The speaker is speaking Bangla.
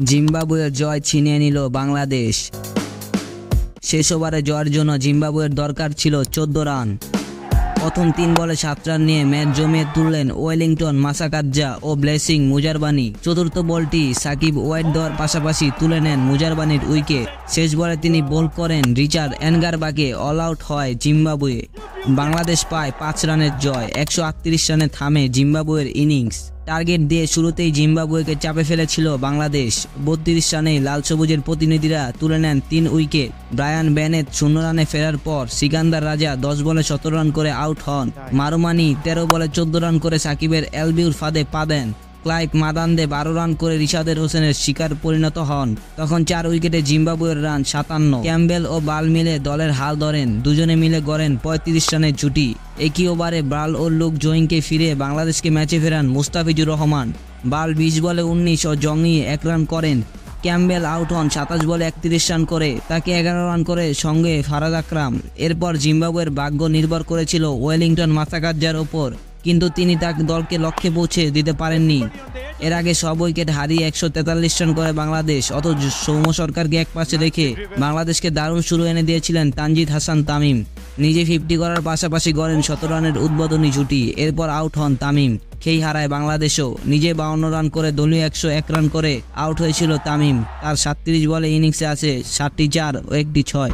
জিম্বাবুয়ের জয় ছিনিয়ে নিল বাংলাদেশ। শেষ ওভারে জয়ের জন্য জিম্বাবুয়ের দরকার ছিল 14 রান। প্রথম 3 বলে 7 রান নিয়ে ম্যাচ জমিয়ে তুললেন ওয়েলিংটন মাসাকাদ্জা ও ব্লেসিং মুজারবানি। চতুর্থ বলটি সাকিব ওয়াইড দেওয়ার পাশাপাশি তুলে নেন মুজারবানির উইকেট। শেষ বলে তিনি বোল্ড করেন রিচার্ড এনগারবাকে। অল আউট হয় জিম্বাবুয়ে। বাংলাদেশ পায় 5 রানের জয়। 138 রানে থামে জিম্বাবুয়ের ইনিংস। টার্গেট দিয়ে শুরুতেই জিম্বাবুয়েকে চাপে ফেলেছিল বাংলাদেশ। 32 রানেই লাল সবুজের প্রতিনিধিরা তুলে নেন 3 উইকেট। ব্রায়ান বেনেট 0 রানে ফেরার পর সিকান্দার রাজা 10 বলে 17 রান করে আউট হন। মারুমানি 13 বলে 14 রান করে সাকিবের এলবিউর ফাঁদে পা দেন। ক্লাইভ মাদান্দে 12 রান করে রিশাদের হোসেনের শিকার পরিণত হন। তখন 4 উইকেটে জিম্বাবুয়ের রান 57। ক্যাম্বেল ও বাল মিলে দলের হাল ধরেন। দুজনে মিলে গড়েন 35 রানের জুটি। একই ওভারে বাল ও লুক জয়িংকে ফিরে বাংলাদেশকে ম্যাচে ফেরান মুস্তাফিজুর রহমান। বাল 20 বলে 19 ও জঙ্গি 1 রান করেন। ক্যাম্বেল আউট হন 27 বলে 31 রান করে। তাকে 11 রান করে সঙ্গে ফারাদ আকরাম। এরপর জিম্বাবুয়ের ভাগ্য নির্ভর করেছিল ওয়েলিংটন মাসাকাদ্জার ওপর, কিন্তু তিনি তার দলকে লক্ষ্যে পৌঁছে দিতে পারেননি। এর আগে সব উইকেট হারিয়ে 143 রান করে বাংলাদেশ। অথচ সৌম্য সরকারকে একপাশে রেখে বাংলাদেশকে দারুণ শুরু এনে দিয়েছিলেন তানজিদ হাসান তামিম। নিজে 50 করার পাশাপাশি গড়েন 17 রানের উদ্বোধনী জুটি। এরপর আউট হন তামিম। খেই হারায় বাংলাদেশও। নিজে 52 রান করে দলীয় 101 রান করে আউট হয়েছিল তামিম। তার 37 বলে ইনিংসে আছে 7টি 4 ও 1টি 6।